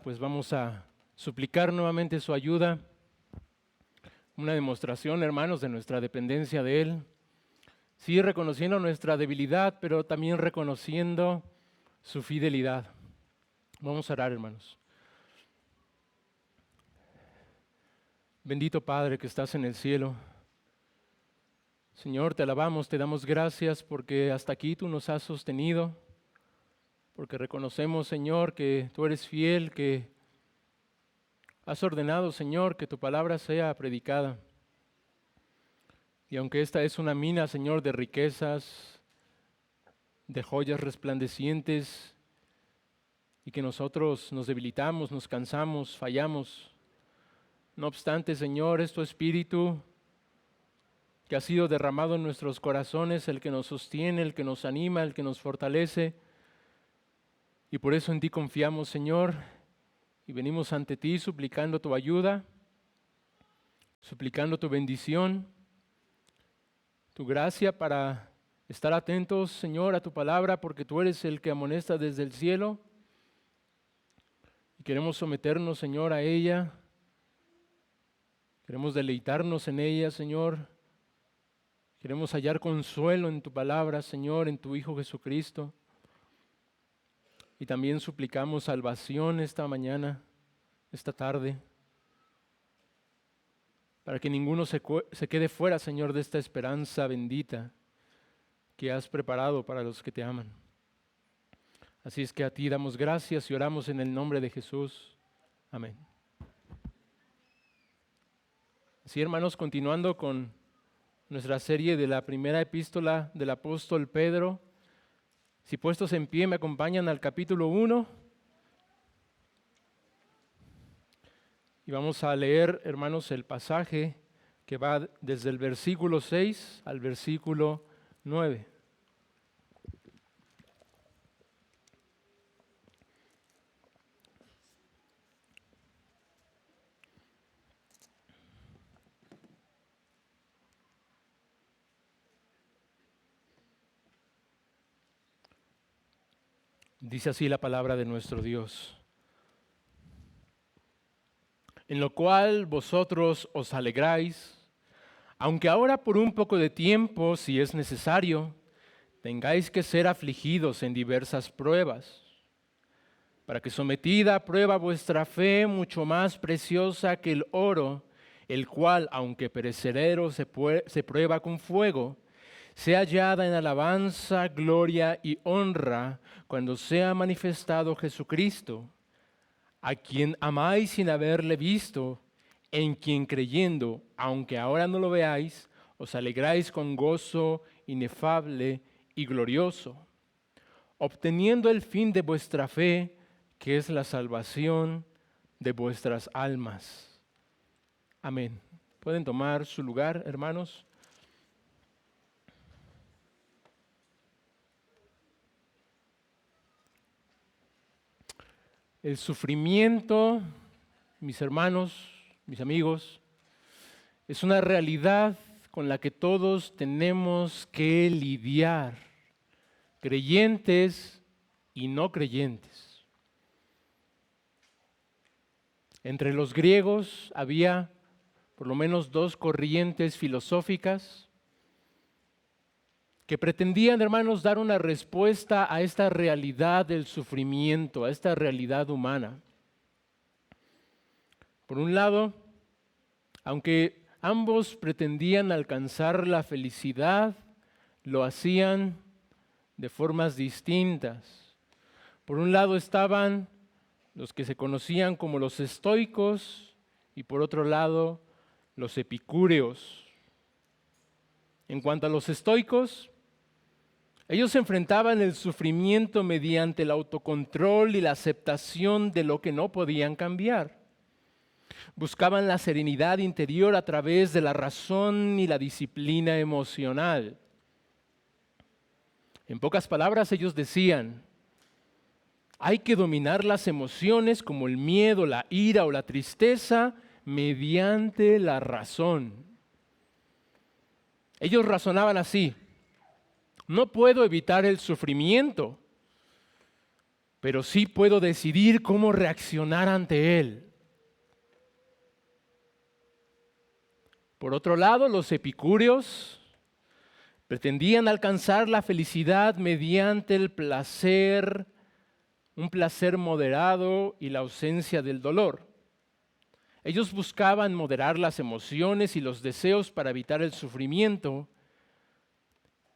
Pues vamos a suplicar nuevamente su ayuda, una demostración, hermanos, de nuestra dependencia de Él. Sí, reconociendo nuestra debilidad, pero también reconociendo su fidelidad. Vamos a orar, hermanos. Bendito Padre que estás en el cielo. Señor, te alabamos, te damos gracias porque hasta aquí tú nos has sostenido, porque reconocemos, Señor, que tú eres fiel, que has ordenado, Señor, que tu palabra sea predicada. Y aunque esta es una mina, Señor, de riquezas, de joyas resplandecientes, y que nosotros nos debilitamos, nos cansamos, fallamos, no obstante, Señor, es tu Espíritu que ha sido derramado en nuestros corazones, el que nos sostiene, el que nos anima, el que nos fortalece. Y por eso en ti confiamos, Señor, y venimos ante ti suplicando tu ayuda, suplicando tu bendición, tu gracia para estar atentos, Señor, a tu palabra, porque tú eres el que amonesta desde el cielo. Y queremos someternos, Señor, a ella. Queremos deleitarnos en ella, Señor. Queremos hallar consuelo en tu palabra, Señor, en tu Hijo Jesucristo. Y también suplicamos salvación esta mañana, esta tarde, para que ninguno se quede fuera, Señor, de esta esperanza bendita que has preparado para los que te aman. Así es que a ti damos gracias y oramos en el nombre de Jesús. Amén. Así, hermanos, continuando con nuestra serie de la primera epístola del apóstol Pedro, si puestos en pie me acompañan al capítulo 1 y vamos a leer, hermanos, el pasaje que va desde el versículo 6 al versículo 9. Dice así la palabra de nuestro Dios. En lo cual vosotros os alegráis, aunque ahora por un poco de tiempo, si es necesario, tengáis que ser afligidos en diversas pruebas, para que sometida a prueba vuestra fe, mucho más preciosa que el oro, el cual, aunque perecedero, se prueba con fuego, sea hallada en alabanza, gloria y honra cuando sea manifestado Jesucristo, a quien amáis sin haberle visto, en quien creyendo, aunque ahora no lo veáis, os alegráis con gozo inefable y glorioso, obteniendo el fin de vuestra fe, que es la salvación de vuestras almas. Amén. ¿Pueden tomar su lugar, hermanos? El sufrimiento, mis hermanos, mis amigos, es una realidad con la que todos tenemos que lidiar, creyentes y no creyentes. Entre los griegos había por lo menos dos corrientes filosóficas que pretendían, hermanos, dar una respuesta a esta realidad del sufrimiento, a esta realidad humana. Por un lado, aunque ambos pretendían alcanzar la felicidad, lo hacían de formas distintas. Por un lado estaban los que se conocían como los estoicos y por otro lado los epicúreos. En cuanto a los estoicos, ellos enfrentaban el sufrimiento mediante el autocontrol y la aceptación de lo que no podían cambiar. Buscaban la serenidad interior a través de la razón y la disciplina emocional. En pocas palabras, ellos decían, hay que dominar las emociones como el miedo, la ira o la tristeza mediante la razón. Ellos razonaban así. No puedo evitar el sufrimiento, pero sí puedo decidir cómo reaccionar ante él. Por otro lado, los epicúreos pretendían alcanzar la felicidad mediante el placer, un placer moderado y la ausencia del dolor. Ellos buscaban moderar las emociones y los deseos para evitar el sufrimiento,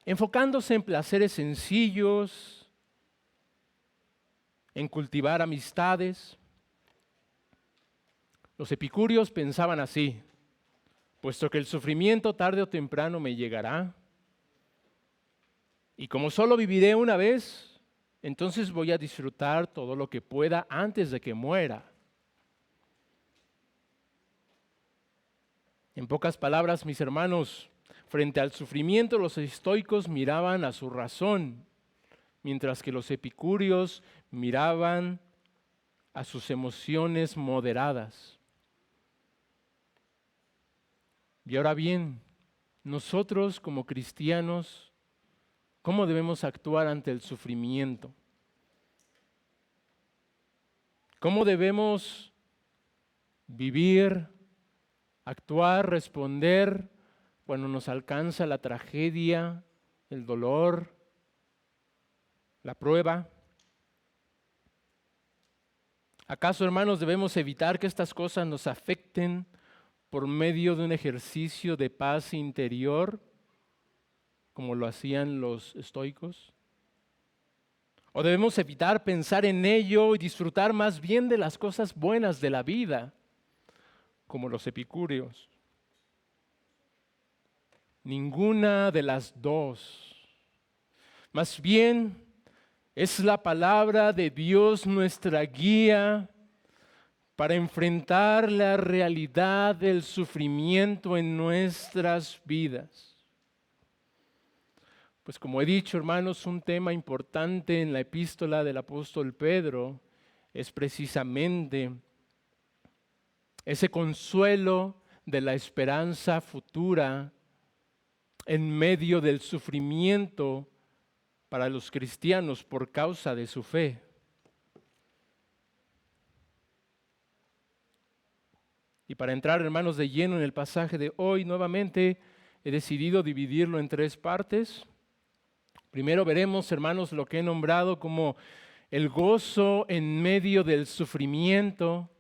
enfocándose en placeres sencillos, en cultivar amistades. Los epicúreos pensaban así: puesto que el sufrimiento tarde o temprano me llegará, y como solo viviré una vez, entonces voy a disfrutar todo lo que pueda antes de que muera. En pocas palabras, mis hermanos, frente al sufrimiento los estoicos miraban a su razón, mientras que los epicúreos miraban a sus emociones moderadas. Y ahora bien, nosotros como cristianos, ¿cómo debemos actuar ante el sufrimiento? ¿Cómo debemos vivir, actuar, responder cuando nos alcanza la tragedia, el dolor, la prueba? ¿Acaso, hermanos, debemos evitar que estas cosas nos afecten por medio de un ejercicio de paz interior, como lo hacían los estoicos? ¿O debemos evitar pensar en ello y disfrutar más bien de las cosas buenas de la vida, como los epicúreos? Ninguna de las dos. Más bien, es la palabra de Dios nuestra guía para enfrentar la realidad del sufrimiento en nuestras vidas. Pues como he dicho, hermanos, un tema importante en la epístola del apóstol Pedro es precisamente ese consuelo de la esperanza futura en medio del sufrimiento para los cristianos por causa de su fe. Y para entrar, hermanos, de lleno en el pasaje de hoy, nuevamente he decidido dividirlo en tres partes. Primero veremos, hermanos, lo que he nombrado como el gozo en medio del sufrimiento,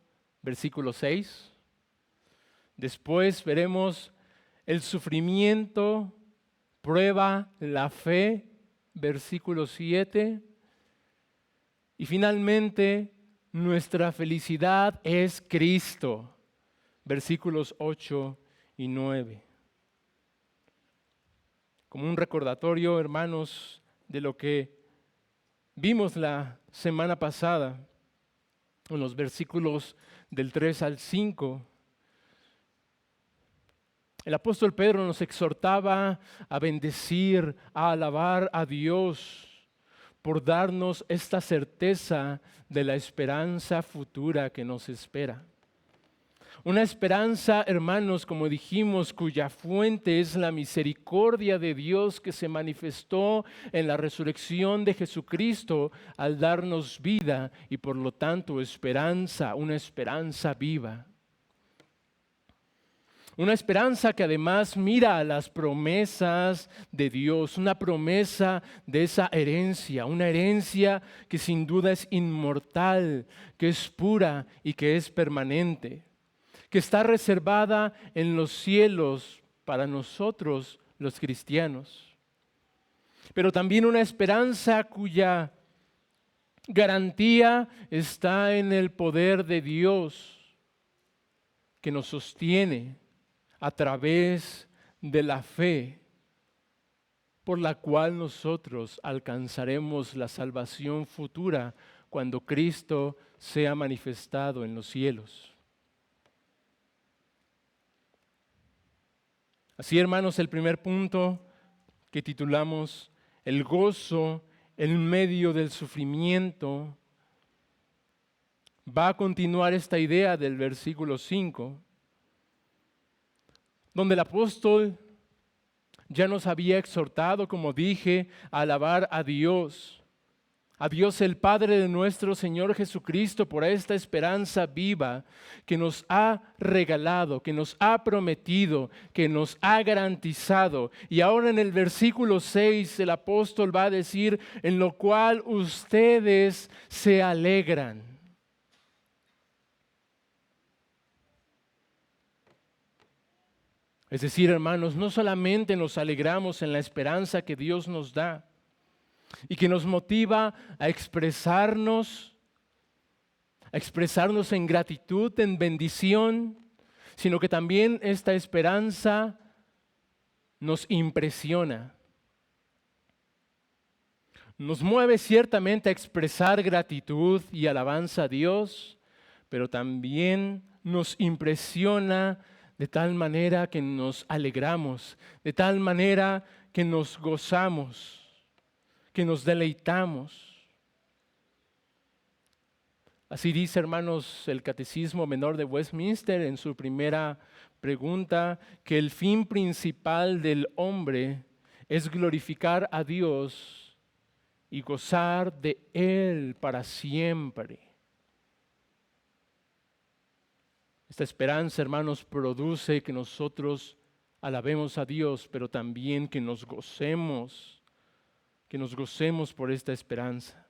versículo 6. Después veremos el sufrimiento prueba la fe, versículo 7. Y finalmente, nuestra felicidad es Cristo, versículos 8 y 9. Como un recordatorio, hermanos, de lo que vimos la semana pasada, en los versículos del 3 al 5, el apóstol Pedro nos exhortaba a bendecir, a alabar a Dios por darnos esta certeza de la esperanza futura que nos espera. Una esperanza, hermanos, como dijimos, cuya fuente es la misericordia de Dios que se manifestó en la resurrección de Jesucristo al darnos vida y por lo tanto esperanza, una esperanza viva. Una esperanza que además mira a las promesas de Dios, una promesa de esa herencia, una herencia que sin duda es inmortal, que es pura y que es permanente, que está reservada en los cielos para nosotros los cristianos. Pero también una esperanza cuya garantía está en el poder de Dios que nos sostiene a través de la fe por la cual nosotros alcanzaremos la salvación futura cuando Cristo sea manifestado en los cielos. Así, hermanos, el primer punto que titulamos el gozo en medio del sufrimiento va a continuar esta idea del versículo 5, donde el apóstol ya nos había exhortado, como dije, a alabar a Dios, a Dios el Padre de nuestro Señor Jesucristo por esta esperanza viva que nos ha regalado, que nos ha prometido, que nos ha garantizado. Y ahora en el versículo 6 el apóstol va a decir, en lo cual ustedes se alegran. Es decir, hermanos, no solamente nos alegramos en la esperanza que Dios nos da, y que nos motiva a expresarnos en gratitud, en bendición, sino que también esta esperanza nos impresiona. Nos mueve ciertamente a expresar gratitud y alabanza a Dios, pero también nos impresiona de tal manera que nos alegramos, de tal manera que nos gozamos, que nos deleitamos. Así dice, hermanos, el Catecismo Menor de Westminster en su primera pregunta, que el fin principal del hombre es glorificar a Dios y gozar de Él para siempre. Esta esperanza, hermanos, produce que nosotros alabemos a Dios, pero también que nos gocemos por esta esperanza.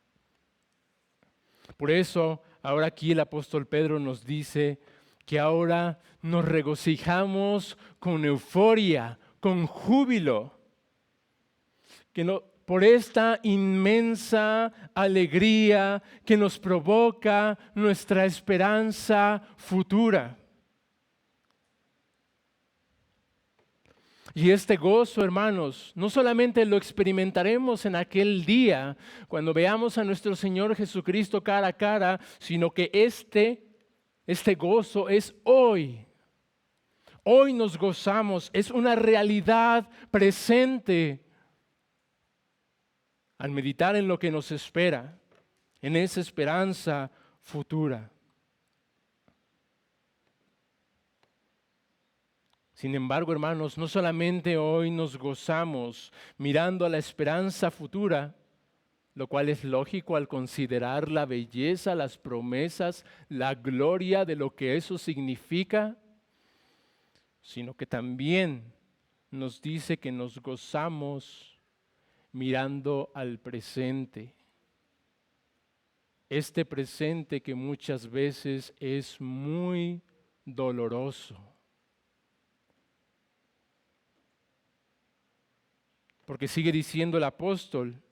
Por eso, ahora aquí el apóstol Pedro nos dice que ahora nos regocijamos con euforia, con júbilo, por esta inmensa alegría que nos provoca nuestra esperanza futura. Y este gozo, hermanos, no solamente lo experimentaremos en aquel día, cuando veamos a nuestro Señor Jesucristo cara a cara, sino que este gozo es hoy. Hoy nos gozamos, es una realidad presente al meditar en lo que nos espera, en esa esperanza futura. Sin embargo, hermanos, no solamente hoy nos gozamos mirando a la esperanza futura, lo cual es lógico al considerar la belleza, las promesas, la gloria de lo que eso significa, sino que también nos dice que nos gozamos mirando al presente. Este presente que muchas veces es muy doloroso. Porque sigue diciendo el apóstol,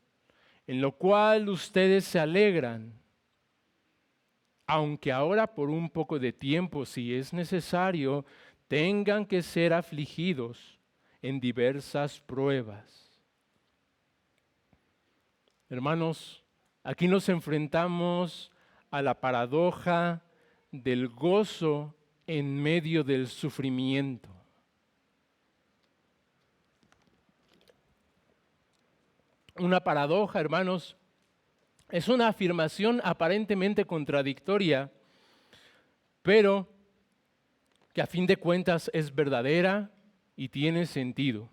en lo cual ustedes se alegran, aunque ahora por un poco de tiempo, si es necesario, tengan que ser afligidos en diversas pruebas. Hermanos, aquí nos enfrentamos a la paradoja del gozo en medio del sufrimiento. Una paradoja, hermanos, es una afirmación aparentemente contradictoria, pero que a fin de cuentas es verdadera y tiene sentido.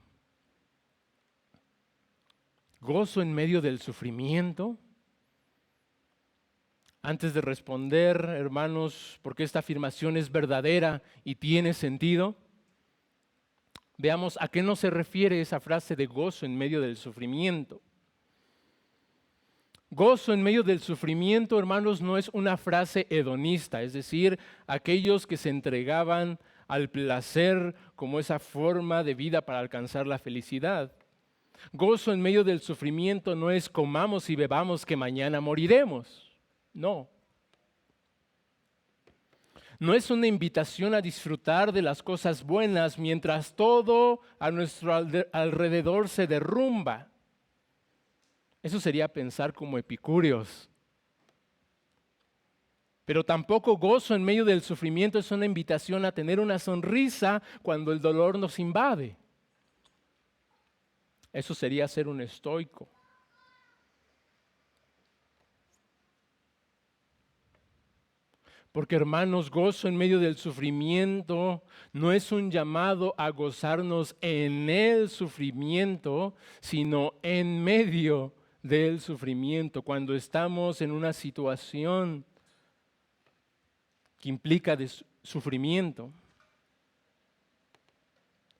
Gozo en medio del sufrimiento. Antes de responder, hermanos, por qué esta afirmación es verdadera y tiene sentido, veamos a qué no se refiere esa frase de gozo en medio del sufrimiento. Gozo en medio del sufrimiento, hermanos, no es una frase hedonista, es decir, aquellos que se entregaban al placer como esa forma de vida para alcanzar la felicidad. Gozo en medio del sufrimiento no es comamos y bebamos que mañana moriremos. No. No es una invitación a disfrutar de las cosas buenas mientras todo a nuestro alrededor se derrumba. Eso sería pensar como epicúreos. Pero tampoco gozo en medio del sufrimiento es una invitación a tener una sonrisa cuando el dolor nos invade. Eso sería ser un estoico. Porque, hermanos, gozo en medio del sufrimiento no es un llamado a gozarnos en el sufrimiento, sino en medio del sufrimiento, cuando estamos en una situación que implica sufrimiento.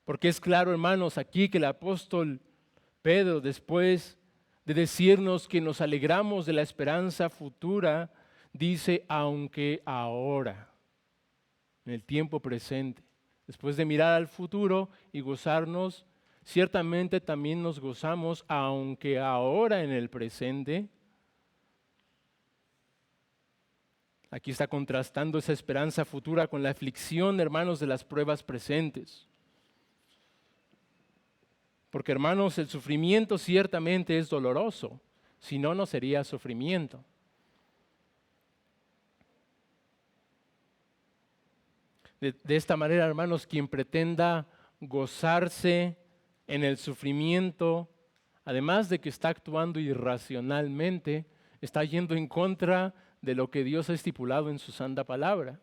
Porque es claro, hermanos, aquí que el apóstol Pedro, después de decirnos que nos alegramos de la esperanza futura, dice, aunque ahora, en el tiempo presente, después de mirar al futuro y gozarnos, ciertamente también nos gozamos, aunque ahora en el presente. Aquí está contrastando esa esperanza futura con la aflicción, hermanos, de las pruebas presentes. Porque, hermanos, el sufrimiento ciertamente es doloroso, si no, no sería sufrimiento. De esta manera, hermanos, quien pretenda gozarse en el sufrimiento, además de que está actuando irracionalmente, está yendo en contra de lo que Dios ha estipulado en su santa palabra.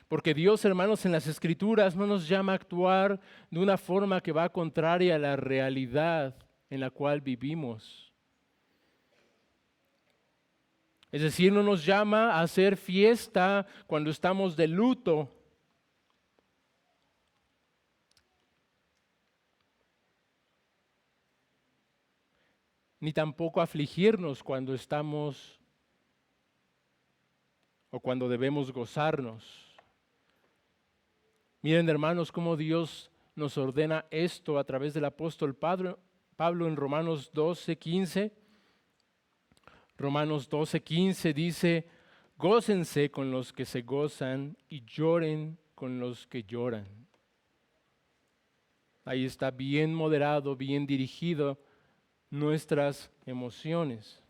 Porque Dios, hermanos, en las Escrituras no nos llama a actuar de una forma que va contraria a la realidad en la cual vivimos. Es decir, no nos llama a hacer fiesta cuando estamos de luto. Ni tampoco afligirnos cuando estamos o cuando debemos gozarnos. Miren, hermanos, cómo Dios nos ordena esto a través del apóstol Pablo en Romanos 12:15. Romanos 12:15 dice, gócense con los que se gozan y lloren con los que lloran. Ahí está bien moderado, bien dirigido nuestras emociones.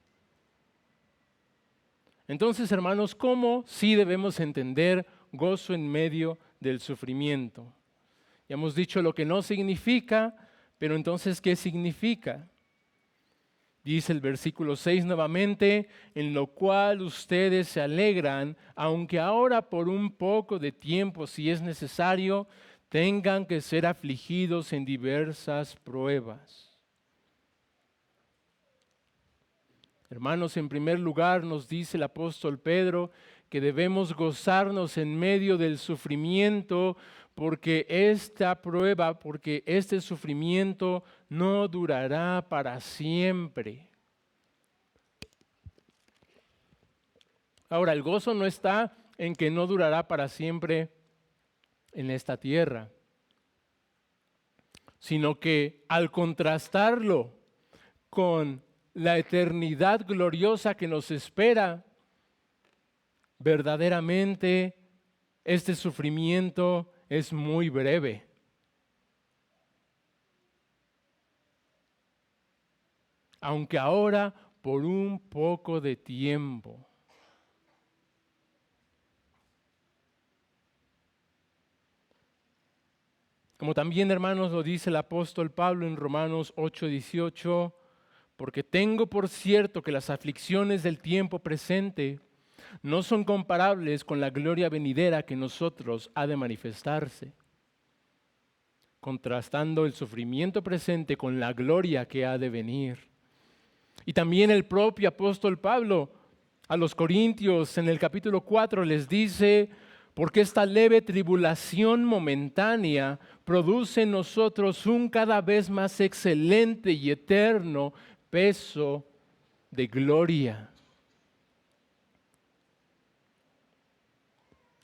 Entonces, hermanos, ¿cómo sí debemos entender gozo en medio del sufrimiento? Ya hemos dicho lo que no significa, pero entonces, ¿qué significa? Dice el versículo 6 nuevamente, en lo cual ustedes se alegran, aunque ahora por un poco de tiempo, si es necesario, tengan que ser afligidos en diversas pruebas. Hermanos, en primer lugar nos dice el apóstol Pedro que debemos gozarnos en medio del sufrimiento porque esta prueba, porque este sufrimiento no durará para siempre. Ahora, el gozo no está en que no durará para siempre en esta tierra, sino que al contrastarlo con la eternidad gloriosa que nos espera, verdaderamente este sufrimiento es muy breve. Aunque ahora por un poco de tiempo. Como también, hermanos, lo dice el apóstol Pablo en Romanos 8:18, porque tengo por cierto que las aflicciones del tiempo presente no son comparables con la gloria venidera que en nosotros ha de manifestarse. Contrastando el sufrimiento presente con la gloria que ha de venir. Y también el propio apóstol Pablo a los Corintios en el capítulo 4 les dice, porque esta leve tribulación momentánea produce en nosotros un cada vez más excelente y eterno peso de gloria.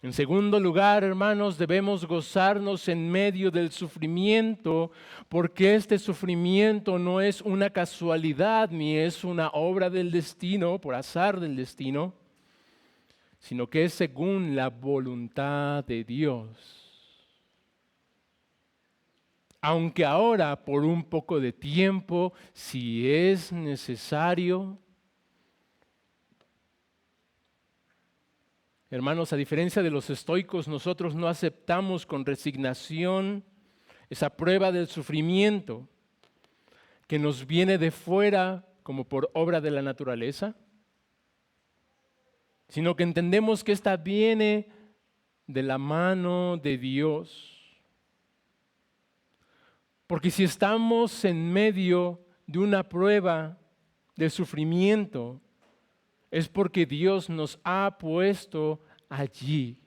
En segundo lugar, hermanos, debemos gozarnos en medio del sufrimiento, porque este sufrimiento no es una casualidad ni es una obra del destino, por azar del destino, sino que es según la voluntad de Dios. Aunque ahora por un poco de tiempo, si es necesario. Hermanos, a diferencia de los estoicos, nosotros no aceptamos con resignación esa prueba del sufrimiento que nos viene de fuera como por obra de la naturaleza, sino que entendemos que esta viene de la mano de Dios. Porque si estamos en medio de una prueba de sufrimiento, es porque Dios nos ha puesto allí.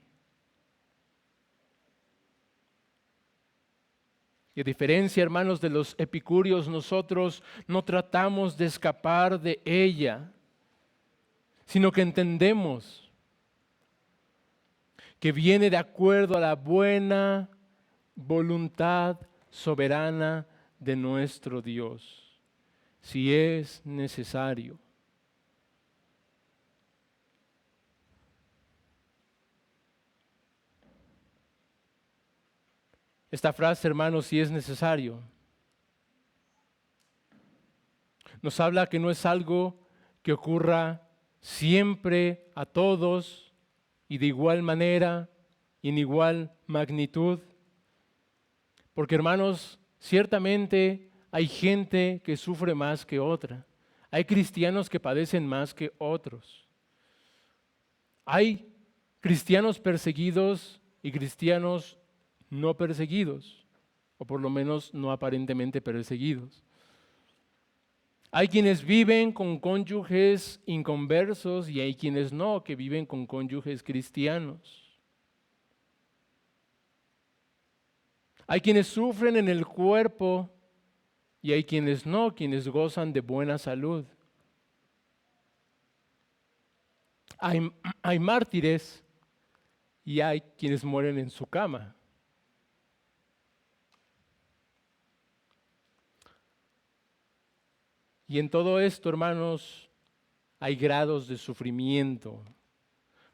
Y a diferencia, hermanos, de los epicúreos, nosotros no tratamos de escapar de ella, sino que entendemos que viene de acuerdo a la buena voluntad soberana de nuestro Dios, si es necesario. Esta frase, hermanos, si es necesario, nos habla que no es algo que ocurra siempre a todos y de igual manera y en igual magnitud. Porque, hermanos, ciertamente hay gente que sufre más que otra. Hay cristianos que padecen más que otros. Hay cristianos perseguidos y cristianos no perseguidos, o por lo menos no aparentemente perseguidos. Hay quienes viven con cónyuges inconversos y hay quienes no, que viven con cónyuges cristianos. Hay quienes sufren en el cuerpo y hay quienes no, quienes gozan de buena salud. Hay mártires y hay quienes mueren en su cama. Y en todo esto, hermanos, hay grados de sufrimiento,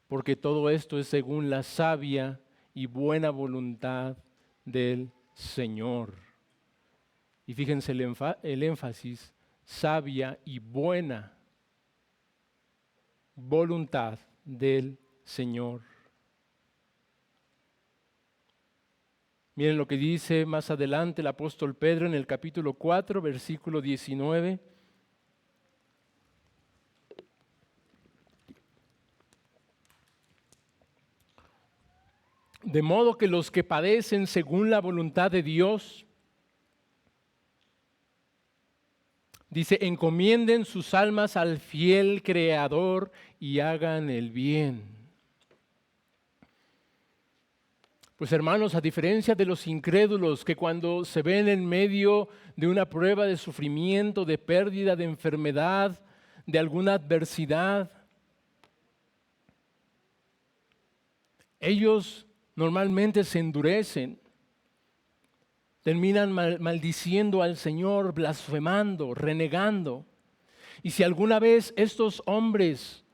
porque todo esto es según la sabia y buena voluntad del Señor. Y fíjense el énfasis, sabia y buena voluntad del Señor. Miren lo que dice más adelante el apóstol Pedro en el capítulo 4, versículo 19. De modo que los que padecen según la voluntad de Dios, dice, encomienden sus almas al fiel Creador y hagan el bien. Pues hermanos, a diferencia de los incrédulos que cuando se ven en medio de una prueba de sufrimiento, de pérdida, de enfermedad, de alguna adversidad, ellos normalmente se endurecen, terminan maldiciendo al Señor, blasfemando, renegando. Y si alguna vez estos hombres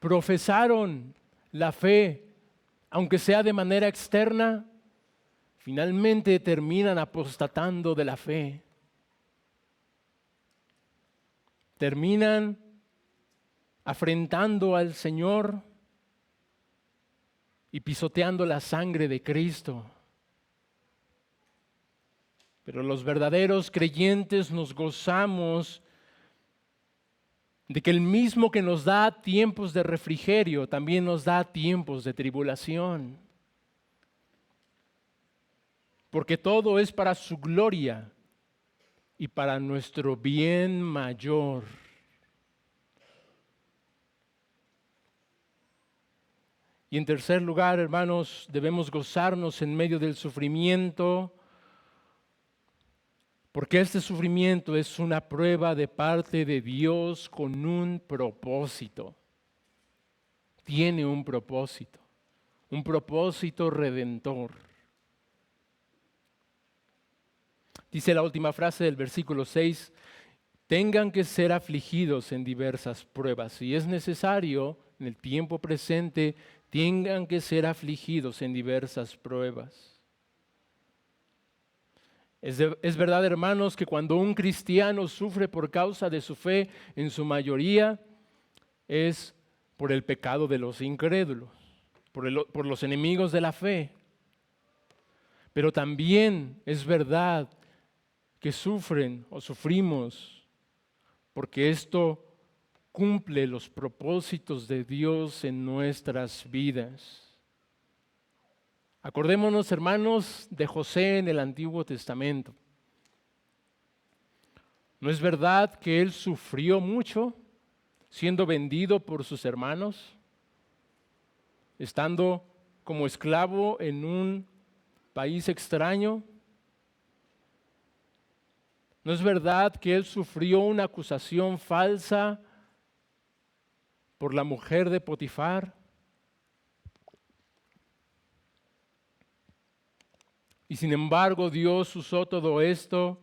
profesaron la fe, aunque sea de manera externa, finalmente terminan apostatando de la fe. Terminan afrentando al Señor y pisoteando la sangre de Cristo. Pero los verdaderos creyentes nos gozamos de que el mismo que nos da tiempos de refrigerio, también nos da tiempos de tribulación. Porque todo es para su gloria y para nuestro bien mayor. Y en tercer lugar, hermanos, debemos gozarnos en medio del sufrimiento, porque este sufrimiento es una prueba de parte de Dios con un propósito. Tiene un propósito redentor. Dice la última frase del versículo 6, tengan que ser afligidos en diversas pruebas. Si es necesario, en el tiempo presente, tengan que ser afligidos en diversas pruebas. Es verdad, hermanos, que cuando un cristiano sufre por causa de su fe, en su mayoría es por el pecado de los incrédulos, por los enemigos de la fe. Pero también es verdad que sufren o sufrimos porque esto cumple los propósitos de Dios en nuestras vidas. Acordémonos, hermanos, de José en el Antiguo Testamento. ¿No es verdad que Él sufrió mucho siendo vendido por sus hermanos, estando como esclavo en un país extraño? ¿No es verdad que Él sufrió una acusación falsa por la mujer de Potifar? Y sin embargo, Dios usó todo esto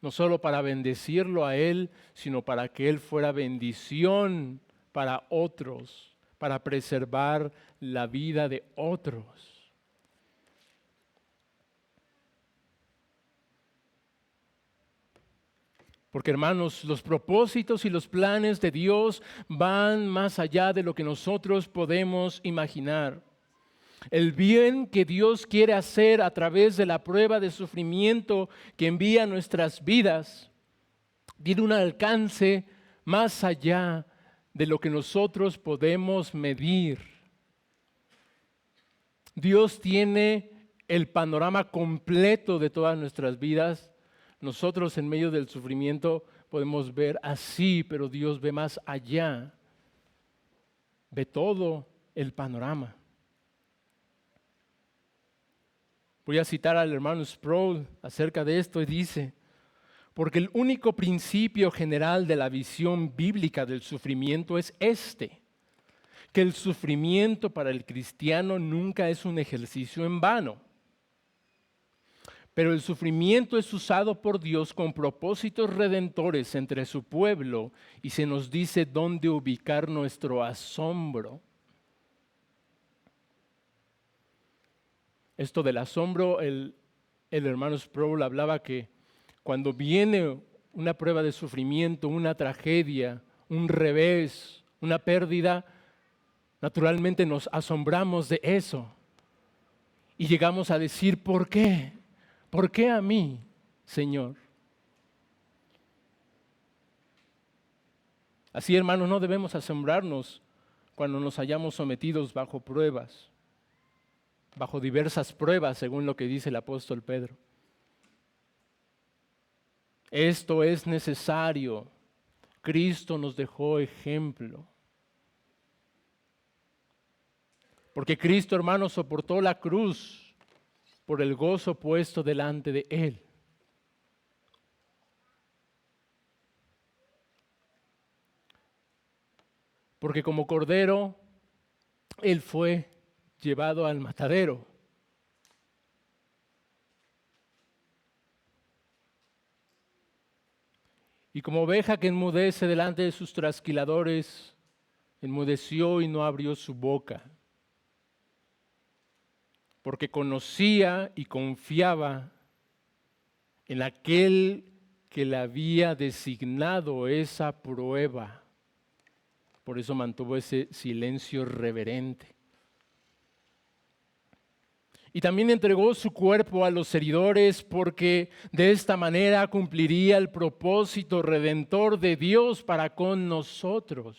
no solo para bendecirlo a Él, sino para que Él fuera bendición para otros, para preservar la vida de otros. Porque hermanos, los propósitos y los planes de Dios van más allá de lo que nosotros podemos imaginar. El bien que Dios quiere hacer a través de la prueba de sufrimiento que envía a nuestras vidas tiene un alcance más allá de lo que nosotros podemos medir. Dios tiene el panorama completo de todas nuestras vidas. Nosotros en medio del sufrimiento podemos ver así, pero Dios ve más allá. Ve todo el panorama. Voy a citar al hermano Sproul acerca de esto y dice: porque el único principio general de la visión bíblica del sufrimiento es que el sufrimiento para el cristiano nunca es un ejercicio en vano. Pero el sufrimiento es usado por Dios con propósitos redentores entre su pueblo y se nos dice dónde ubicar nuestro asombro. Esto del asombro, el hermano Sproul hablaba que cuando viene una prueba de sufrimiento, una tragedia, un revés, una pérdida, naturalmente nos asombramos de eso y llegamos a decir, ¿por qué? ¿Por qué a mí, Señor? Así, hermanos, no debemos asombrarnos cuando nos hayamos sometidos bajo pruebas, bajo diversas pruebas, según lo que dice el apóstol Pedro. Esto es necesario. Cristo nos dejó ejemplo. Porque Cristo, hermano, soportó la cruz por el gozo puesto delante de Él. Porque como cordero, Él fue llevado al matadero. Y como oveja que enmudece delante de sus trasquiladores, enmudeció y no abrió su boca, porque conocía y confiaba en aquel que le había designado esa prueba. Por eso mantuvo ese silencio reverente. Y también entregó su cuerpo a los heridores porque de esta manera cumpliría el propósito redentor de Dios para con nosotros.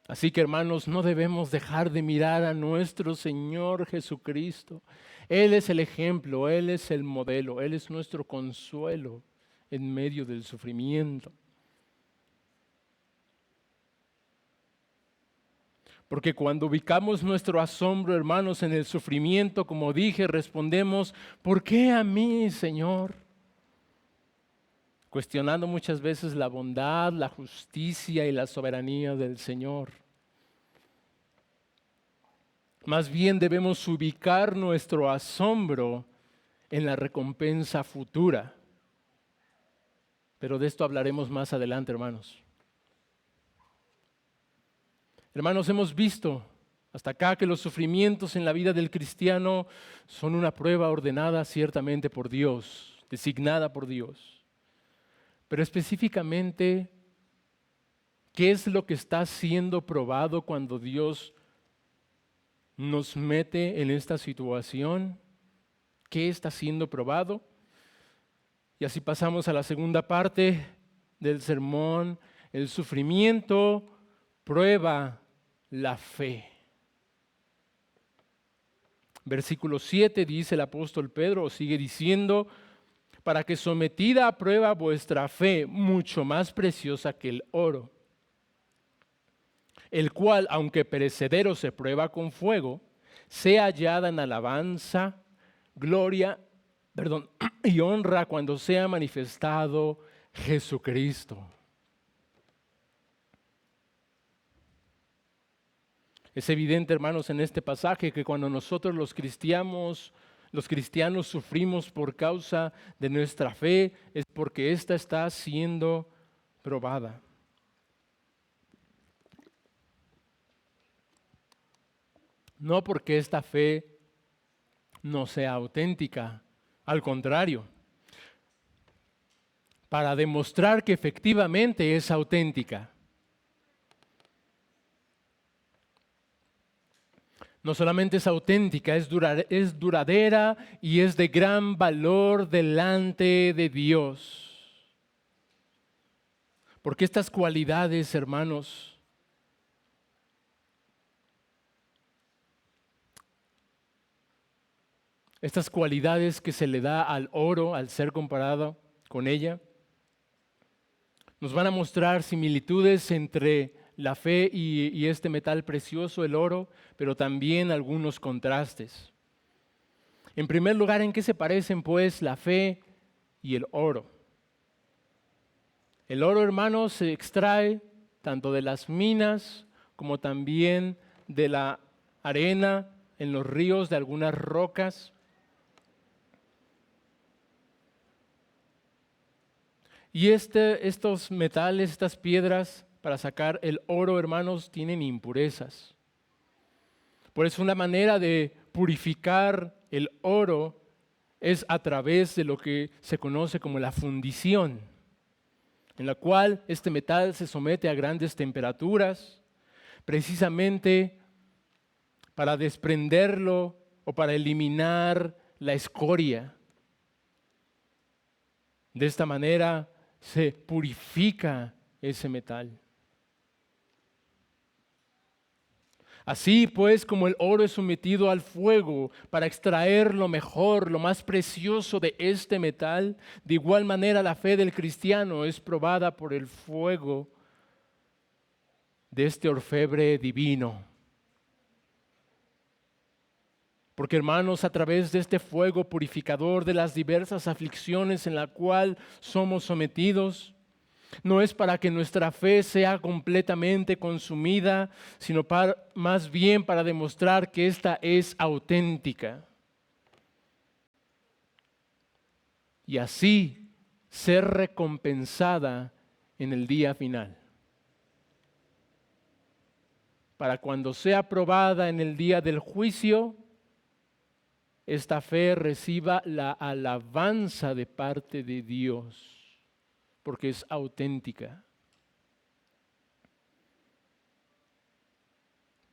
Así que hermanos, no debemos dejar de mirar a nuestro Señor Jesucristo. Él es el ejemplo, Él es el modelo, Él es nuestro consuelo en medio del sufrimiento. Porque cuando ubicamos nuestro asombro, hermanos, en el sufrimiento, como dije, respondemos, ¿por qué a mí, Señor? Cuestionando muchas veces la bondad, la justicia y la soberanía del Señor. Más bien debemos ubicar nuestro asombro en la recompensa futura. Pero de esto hablaremos más adelante, hermanos. Hermanos, hemos visto hasta acá que los sufrimientos en la vida del cristiano son una prueba ordenada ciertamente por Dios, designada por Dios. Pero específicamente, ¿qué es lo que está siendo probado cuando Dios nos mete en esta situación? ¿Qué está siendo probado? Y así pasamos a la segunda parte del sermón. El sufrimiento prueba la fe. Versículo 7 dice el apóstol Pedro, o sigue diciendo, para que sometida a prueba vuestra fe, mucho más preciosa que el oro, el cual, aunque perecedero se prueba con fuego, sea hallada en alabanza, gloria, y honra cuando sea manifestado Jesucristo. Es evidente, hermanos, en este pasaje que cuando nosotros los cristianos sufrimos por causa de nuestra fe, es porque ésta está siendo probada. No porque esta fe no sea auténtica, al contrario, para demostrar que efectivamente es auténtica. No solamente es auténtica, es duradera y es de gran valor delante de Dios. Porque estas cualidades, hermanos, estas cualidades que se le da al oro al ser comparado con ella, nos van a mostrar similitudes entre la fe y este metal precioso, el oro, pero también algunos contrastes. En primer lugar, ¿en qué se parecen pues la fe y el oro? El oro, hermanos, se extrae tanto de las minas como también de la arena en los ríos, de algunas rocas. Y estos metales, estas piedras, para sacar el oro, hermanos, tienen impurezas. Por eso una manera de purificar el oro es a través de lo que se conoce como la fundición, en la cual este metal se somete a grandes temperaturas, precisamente para desprenderlo o para eliminar la escoria. De esta manera se purifica ese metal. Así pues, como el oro es sometido al fuego para extraer lo mejor, lo más precioso de este metal, de igual manera la fe del cristiano es probada por el fuego de este orfebre divino. Porque, hermanos, a través de este fuego purificador de las diversas aflicciones en la cual somos sometidos, no es para que nuestra fe sea completamente consumida, sino más bien para demostrar que esta es auténtica. Y así ser recompensada en el día final. Para cuando sea probada en el día del juicio, esta fe reciba la alabanza de parte de Dios, porque es auténtica.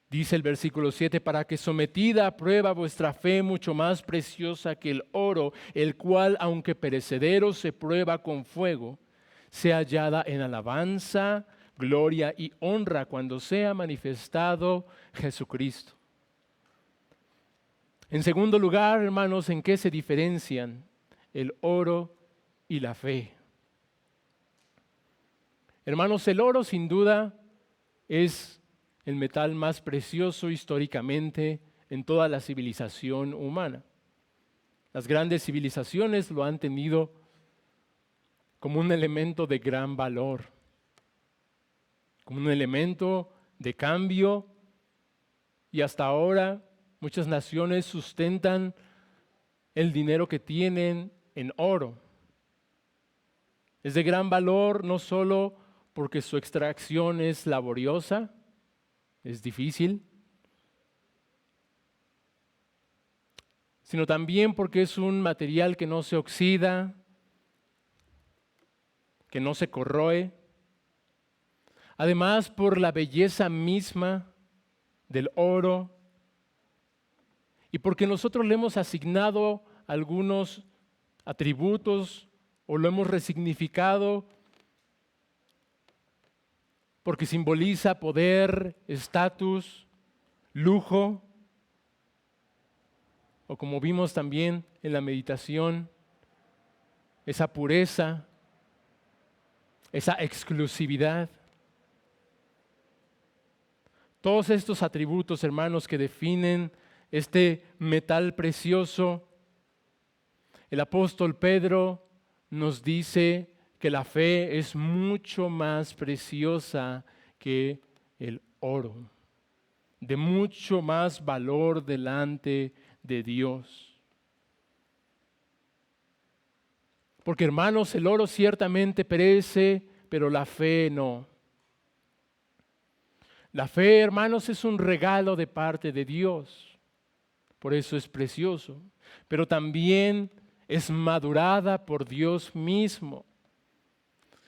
Dice el versículo 7, para que sometida a prueba vuestra fe mucho más preciosa que el oro, el cual, aunque perecedero, se prueba con fuego, sea hallada en alabanza, gloria y honra cuando sea manifestado Jesucristo. En segundo lugar, hermanos, ¿en qué se diferencian el oro y la fe? Hermanos, el oro sin duda es el metal más precioso históricamente en toda la civilización humana. Las grandes civilizaciones lo han tenido como un elemento de gran valor, como un elemento de cambio, y hasta ahora muchas naciones sustentan el dinero que tienen en oro. Es de gran valor no solo porque su extracción es laboriosa, es difícil, sino también porque es un material que no se oxida, que no se corroe. Además, por la belleza misma del oro y porque nosotros le hemos asignado algunos atributos o lo hemos resignificado porque simboliza poder, estatus, lujo. o como vimos también en la meditación, esa pureza, esa exclusividad. Todos estos atributos, hermanos, que definen este metal precioso, el apóstol Pedro nos dice que la fe es mucho más preciosa que el oro, de mucho más valor delante de Dios. Porque, hermanos, el oro ciertamente perece, pero la fe no. La fe, hermanos, es un regalo de parte de Dios. Por eso es precioso. Pero también es madurada por Dios mismo.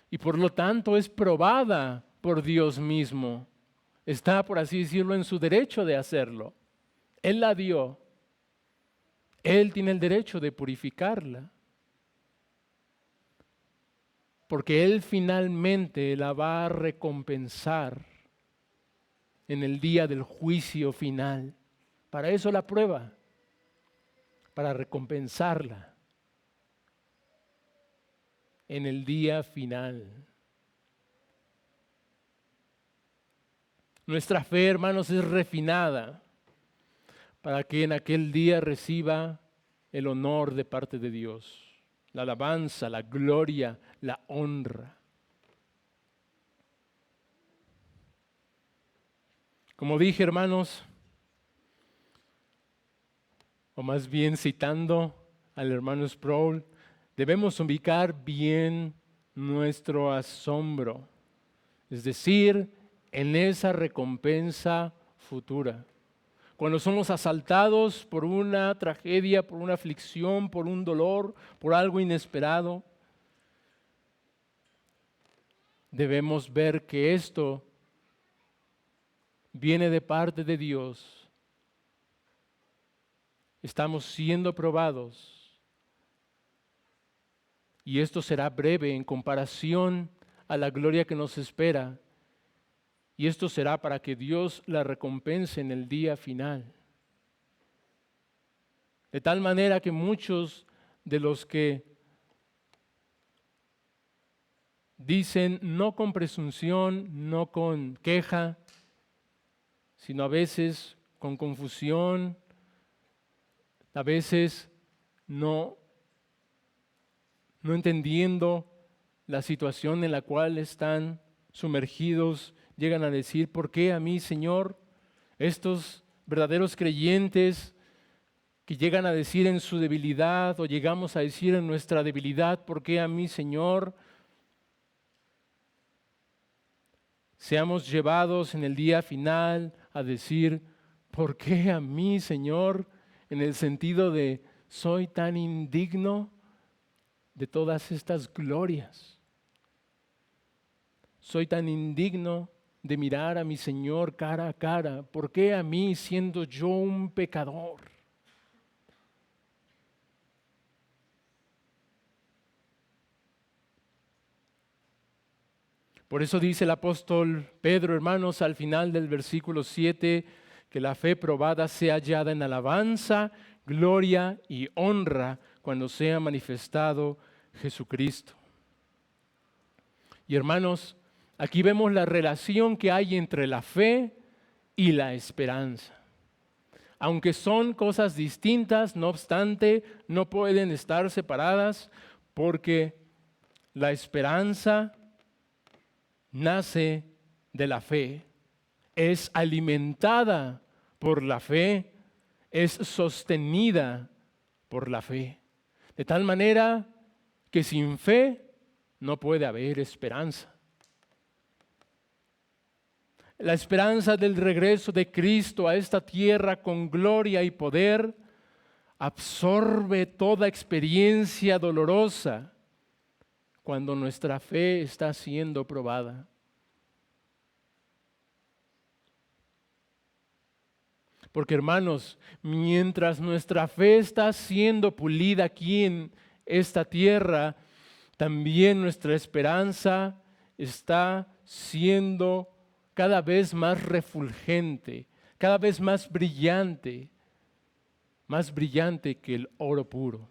Y por lo tanto es probada por Dios mismo. Está, por así decirlo, en su derecho de hacerlo. Él la dio. Él tiene el derecho de purificarla. Porque Él finalmente la va a recompensar en el día del juicio final. Para eso la prueba, para recompensarla en el día final. Nuestra fe, hermanos, es refinada para que en aquel día reciba el honor de parte de Dios, la alabanza, la gloria, la honra. Como dije, hermanos, o más bien citando al hermano Sproul, debemos ubicar bien nuestro asombro, es decir, en esa recompensa futura. Cuando somos asaltados por una tragedia, por una aflicción, por un dolor, por algo inesperado, debemos ver que esto viene de parte de Dios. Estamos siendo probados y esto será breve en comparación a la gloria que nos espera. Y esto será para que Dios la recompense en el día final. De tal manera que muchos de los que dicen no con presunción, no con queja, sino a veces con confusión, a veces no entendiendo la situación en la cual están sumergidos, llegan a decir, ¿por qué a mí, Señor? Estos verdaderos creyentes que llegan a decir en su debilidad o llegamos a decir en nuestra debilidad, ¿por qué a mí, Señor? Seamos llevados en el día final a decir, ¿por qué a mí, Señor? En el sentido de, soy tan indigno de todas estas glorias. Soy tan indigno de mirar a mi Señor cara a cara. ¿Por qué a mí, siendo yo un pecador? Por eso dice el apóstol Pedro, hermanos, al final del versículo 7, que la fe probada sea hallada en alabanza, gloria y honra cuando sea manifestado Jesucristo. Y hermanos, aquí vemos la relación que hay entre la fe y la esperanza. Aunque son cosas distintas, no obstante, no pueden estar separadas porque la esperanza nace de la fe, es alimentada por la fe, es sostenida por la fe. De tal manera que sin fe no puede haber esperanza. La esperanza del regreso de Cristo a esta tierra con gloria y poder absorbe toda experiencia dolorosa cuando nuestra fe está siendo probada. Porque hermanos, mientras nuestra fe está siendo pulida aquí en esta tierra, también nuestra esperanza está siendo cada vez más refulgente, cada vez más brillante, más brillante que el oro puro.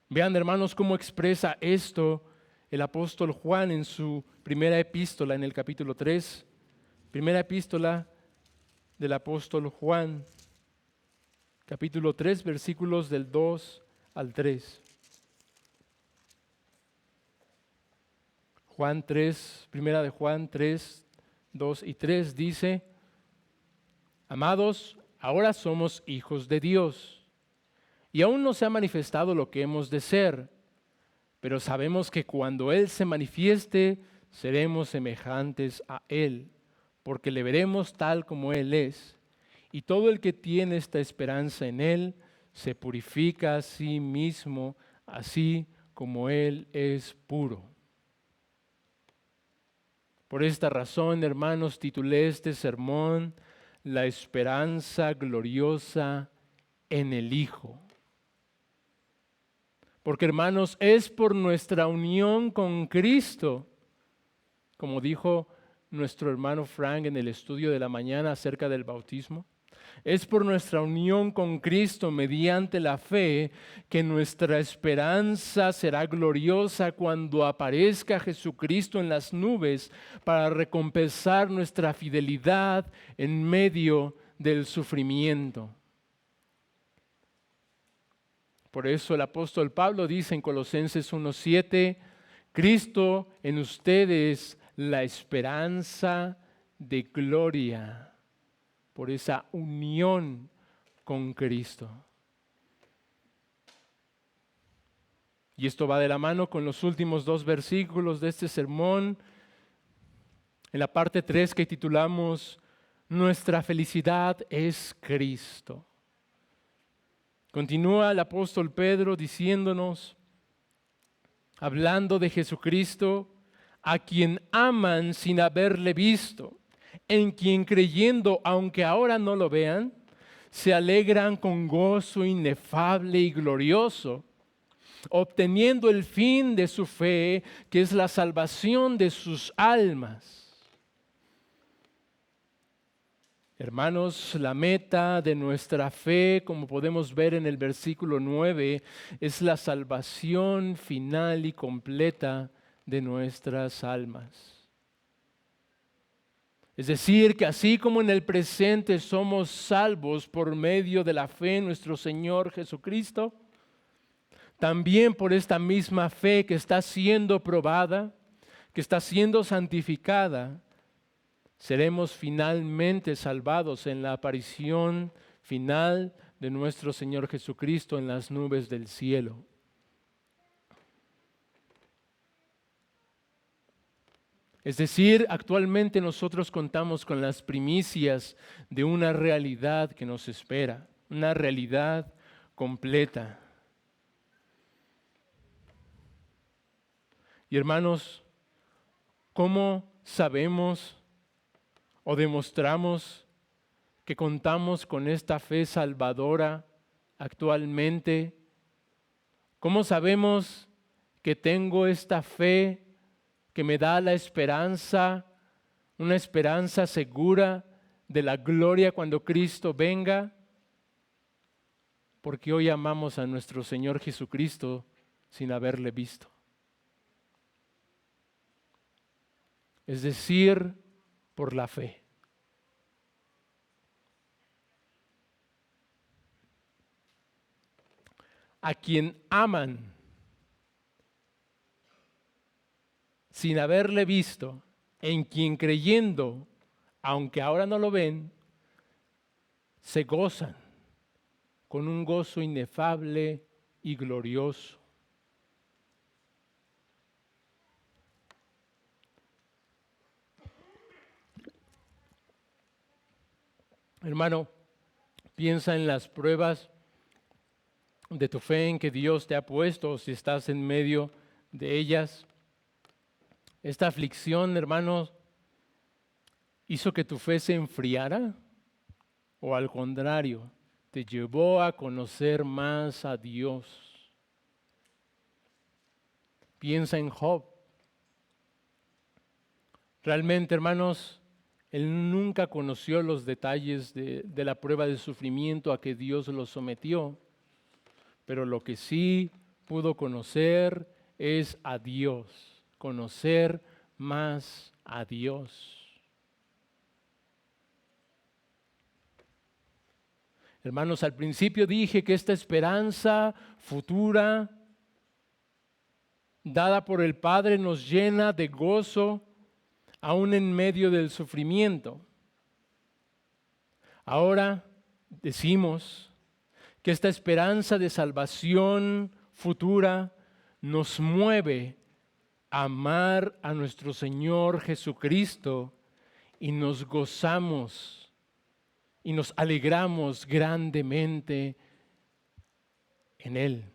Vean, hermanos, cómo expresa esto el apóstol Juan en su primera epístola, en el capítulo 3. Primera epístola del apóstol Juan, capítulo 3, versículos del 2 al 3. Juan 3, primera de Juan 3, 2 y 3 dice: Amados, ahora somos hijos de Dios, y aún no se ha manifestado lo que hemos de ser, pero sabemos que cuando Él se manifieste, seremos semejantes a Él, porque le veremos tal como Él es. Y todo el que tiene esta esperanza en Él, se purifica a sí mismo, así como Él es puro. Por esta razón, hermanos, titulé este sermón La esperanza gloriosa en el Hijo. Porque, hermanos, es por nuestra unión con Cristo, como dijo nuestro hermano Frank en el estudio de la mañana acerca del bautismo, es por nuestra unión con Cristo mediante la fe que nuestra esperanza será gloriosa cuando aparezca Jesucristo en las nubes para recompensar nuestra fidelidad en medio del sufrimiento. Por eso el apóstol Pablo dice en Colosenses 1:7, Cristo en ustedes la esperanza de gloria, por esa unión con Cristo. Y esto va de la mano con los últimos 2 versículos de este sermón, en la parte 3 que titulamos Nuestra felicidad es Cristo. Continúa el apóstol Pedro diciéndonos, hablando de Jesucristo, a quien aman sin haberle visto, en quien creyendo, aunque ahora no lo vean, se alegran con gozo inefable y glorioso, obteniendo el fin de su fe, que es la salvación de sus almas. Hermanos, la meta de nuestra fe, como podemos ver en el versículo 9, es la salvación final y completa de nuestras almas. Es decir, que así como en el presente somos salvos por medio de la fe en nuestro Señor Jesucristo, también por esta misma fe que está siendo probada, que está siendo santificada, seremos finalmente salvados en la aparición final de nuestro Señor Jesucristo en las nubes del cielo. Es decir, actualmente nosotros contamos con las primicias de una realidad que nos espera, una realidad completa. Y hermanos, ¿cómo sabemos o demostramos que contamos con esta fe salvadora actualmente? ¿Cómo sabemos que tengo esta fe que me da la esperanza, una esperanza segura de la gloria cuando Cristo venga? Porque hoy amamos a nuestro Señor Jesucristo sin haberle visto. Es decir, por la fe. A quien aman sin haberle visto, en quien creyendo, aunque ahora no lo ven, se gozan con un gozo inefable y glorioso. Hermano, piensa en las pruebas de tu fe en que Dios te ha puesto, o si estás en medio de ellas. Esta aflicción, hermanos, hizo que tu fe se enfriara, o al contrario, te llevó a conocer más a Dios. Piensa en Job. Realmente, hermanos, Él nunca conoció los detalles de la prueba de sufrimiento a que Dios lo sometió, pero lo que sí pudo conocer es a Dios, conocer más a Dios. Hermanos, al principio dije que esta esperanza futura dada por el Padre nos llena de gozo aún en medio del sufrimiento. Ahora decimos que esta esperanza de salvación futura nos mueve a amar a nuestro Señor Jesucristo y nos gozamos y nos alegramos grandemente en Él.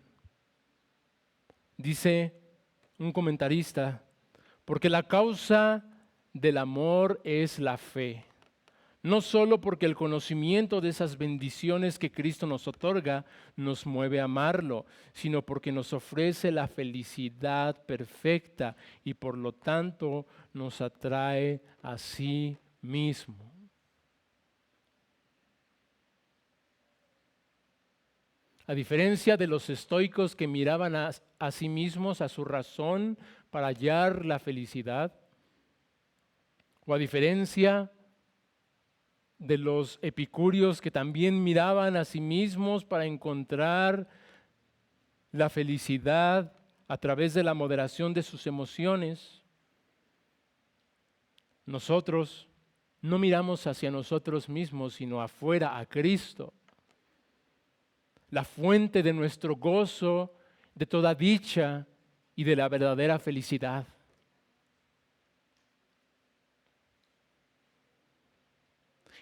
Dice un comentarista, porque la causa del amor es la fe. No solo porque el conocimiento de esas bendiciones que Cristo nos otorga nos mueve a amarlo, sino porque nos ofrece la felicidad perfecta y por lo tanto nos atrae a sí mismo. A diferencia de los estoicos que miraban a sí mismos, a su razón para hallar la felicidad, o a diferencia de los epicúreos que también miraban a sí mismos para encontrar la felicidad a través de la moderación de sus emociones, nosotros no miramos hacia nosotros mismos, sino afuera, a Cristo, la fuente de nuestro gozo, de toda dicha y de la verdadera felicidad.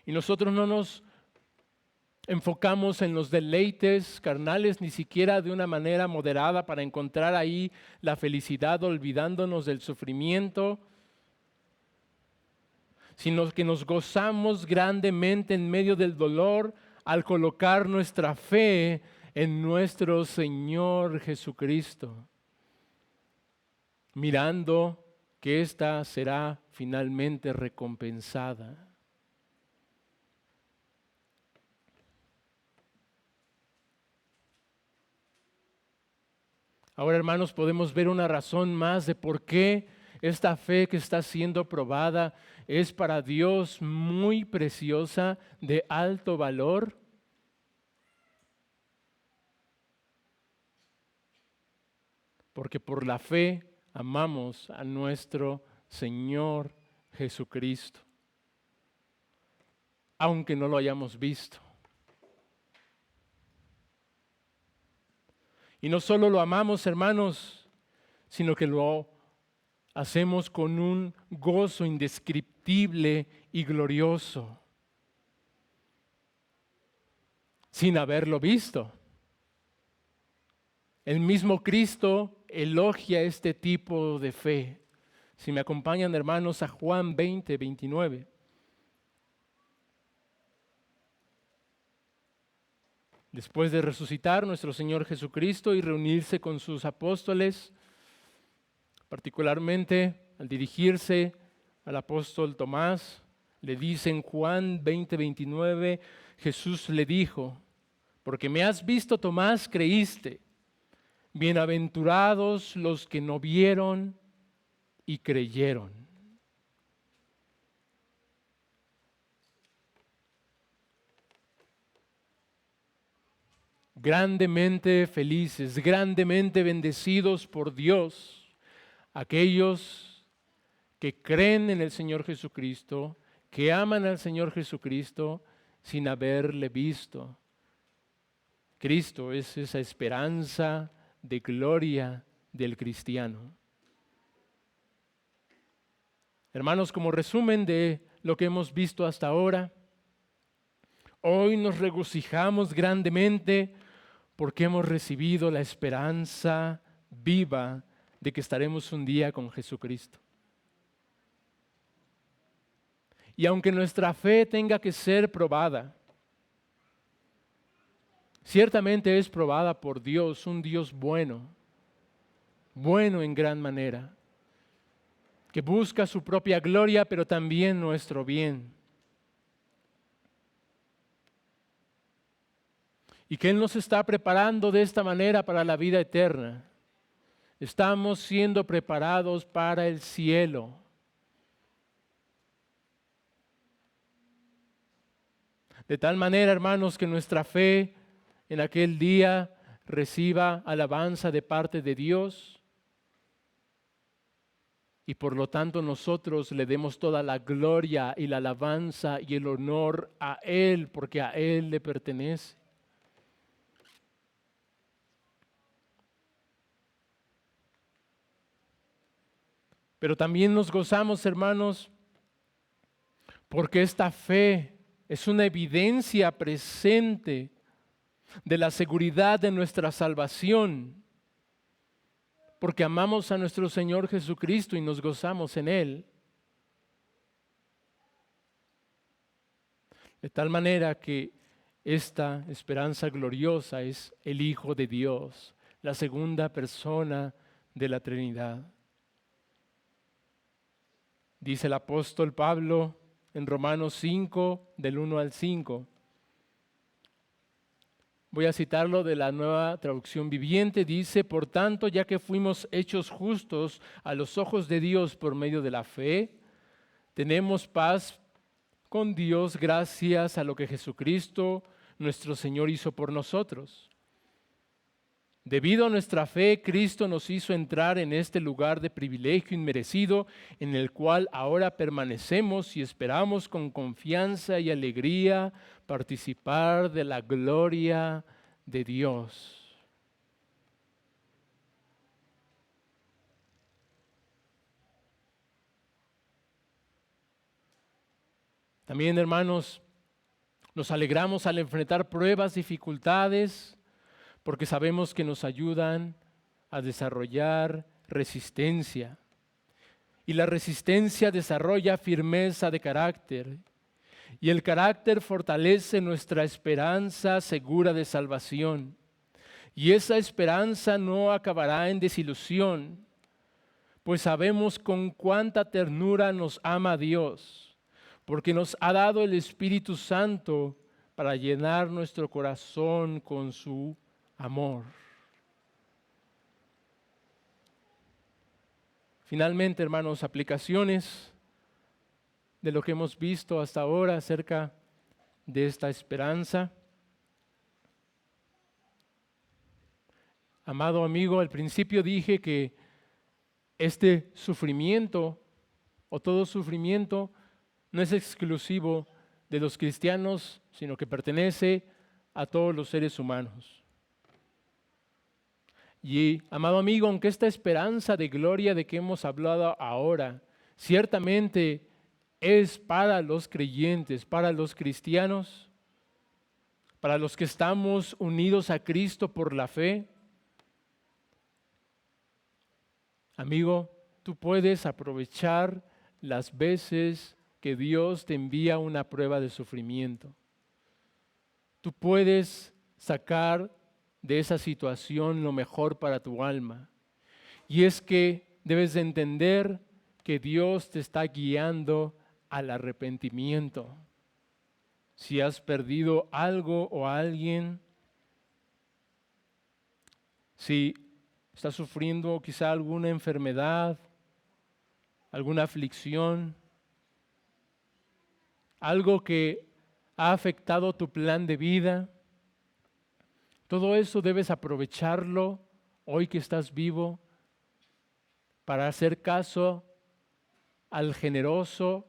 Y nosotros no nos enfocamos en los deleites carnales, ni siquiera de una manera moderada para encontrar ahí la felicidad, olvidándonos del sufrimiento, sino que nos gozamos grandemente en medio del dolor al colocar nuestra fe en nuestro Señor Jesucristo, mirando que ésta será finalmente recompensada. Ahora, hermanos, podemos ver una razón más de por qué esta fe que está siendo probada es para Dios muy preciosa, de alto valor. Porque por la fe amamos a nuestro Señor Jesucristo, aunque no lo hayamos visto. Y no solo lo amamos, hermanos, sino que lo hacemos con un gozo indescriptible y glorioso, sin haberlo visto. El mismo Cristo elogia este tipo de fe. Si me acompañan, hermanos, a Juan 20, 29. Después de resucitar nuestro Señor Jesucristo y reunirse con sus apóstoles, particularmente al dirigirse al apóstol Tomás, le dice en Juan 20, 29, Jesús le dijo, porque me has visto, Tomás, creíste. Bienaventurados los que no vieron y creyeron. Grandemente felices, grandemente bendecidos por Dios, aquellos que creen en el Señor Jesucristo, que aman al Señor Jesucristo sin haberle visto. Cristo es esa esperanza de gloria del cristiano. Hermanos, como resumen de lo que hemos visto hasta ahora, hoy nos regocijamos grandemente porque hemos recibido la esperanza viva de que estaremos un día con Jesucristo. Y aunque nuestra fe tenga que ser probada, ciertamente es probada por Dios, un Dios bueno, bueno en gran manera. que busca su propia gloria, pero también nuestro bien. Y que Él nos está preparando de esta manera para la vida eterna. Estamos siendo preparados para el cielo. De tal manera, hermanos, que nuestra fe en aquel día reciba alabanza de parte de Dios y por lo tanto nosotros le demos toda la gloria y la alabanza y el honor a Él, porque a Él le pertenece. Pero también nos gozamos, hermanos, porque esta fe es una evidencia presente de la seguridad de nuestra salvación, porque amamos a nuestro Señor Jesucristo y nos gozamos en Él. De tal manera que esta esperanza gloriosa es el Hijo de Dios, la segunda persona de la Trinidad. Dice el apóstol Pablo en Romanos 5, del 1 al 5. Voy a citarlo de la Nueva Traducción Viviente. Dice, por tanto, ya que fuimos hechos justos a los ojos de Dios por medio de la fe, tenemos paz con Dios gracias a lo que Jesucristo, nuestro Señor, hizo por nosotros. Debido a nuestra fe, Cristo nos hizo entrar en este lugar de privilegio inmerecido, en el cual ahora permanecemos y esperamos con confianza y alegría participar de la gloria de Dios. También, hermanos, nos alegramos al enfrentar pruebas, dificultades, porque sabemos que nos ayudan a desarrollar resistencia. Y la resistencia desarrolla firmeza de carácter. Y el carácter fortalece nuestra esperanza segura de salvación. Y esa esperanza no acabará en desilusión, pues sabemos con cuánta ternura nos ama Dios, porque nos ha dado el Espíritu Santo para llenar nuestro corazón con su amor. Finalmente, hermanos, aplicaciones de lo que hemos visto hasta ahora acerca de esta esperanza. Amado amigo, al principio dije que este sufrimiento o todo sufrimiento no es exclusivo de los cristianos, sino que pertenece a todos los seres humanos. Y, amado amigo, aunque esta esperanza de gloria de que hemos hablado ahora, ciertamente es para los creyentes, para los cristianos, para los que estamos unidos a Cristo por la fe, amigo, tú puedes aprovechar las veces que Dios te envía una prueba de sufrimiento. Tú puedes sacar de esa situación lo mejor para tu alma. Y es que debes de entender que Dios te está guiando al arrepentimiento. Si has perdido algo o a alguien, si estás sufriendo quizá alguna enfermedad, alguna aflicción, algo que ha afectado tu plan de vida, todo eso debes aprovecharlo hoy que estás vivo para hacer caso al generoso,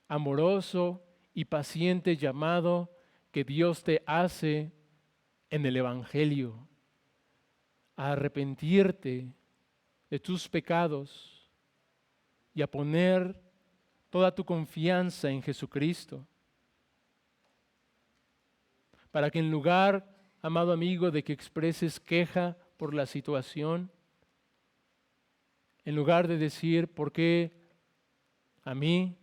amoroso y paciente llamado que Dios te hace en el Evangelio, a arrepentirte de tus pecados y a poner toda tu confianza en Jesucristo, para que en lugar, amado amigo, de que expreses queja por la situación, en lugar de decir, ¿por qué a mí?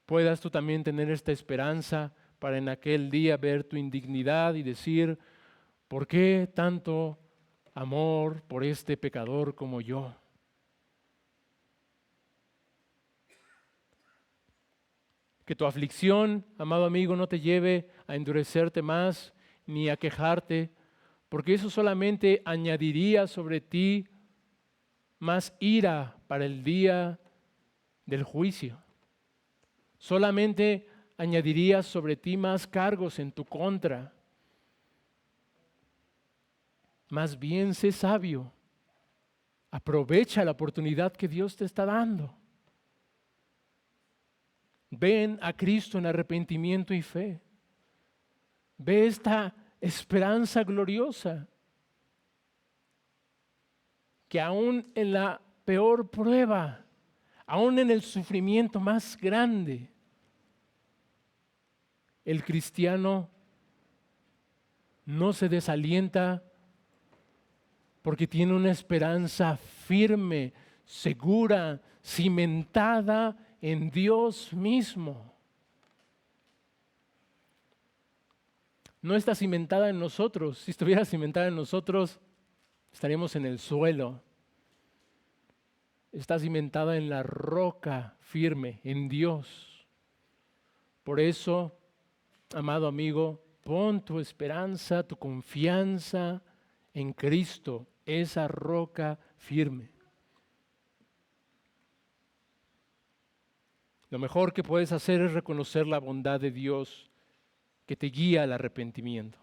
Puedas tú también tener esta esperanza para en aquel día ver tu indignidad y decir, ¿por qué tanto amor por este pecador como yo. Que tu aflicción, amado amigo, no te lleve a endurecerte más ni a quejarte, porque eso solamente añadiría sobre ti más ira para el día del juicio. Solamente añadiría sobre ti más cargos en tu contra. Más bien sé sabio. Aprovecha la oportunidad que Dios te está dando. Ven a Cristo en arrepentimiento y fe. Ve esta esperanza gloriosa que aún en la peor prueba, aún en el sufrimiento más grande, el cristiano no se desalienta porque tiene una esperanza firme, segura, cimentada en Dios mismo. No está cimentada en nosotros. Si estuviera cimentada en nosotros, estaríamos en el suelo. Está cimentada en la roca firme, en Dios. Por eso, amado amigo, pon tu esperanza, tu confianza en Cristo, esa roca firme. Lo mejor que puedes hacer es reconocer la bondad de Dios que te guía al arrepentimiento.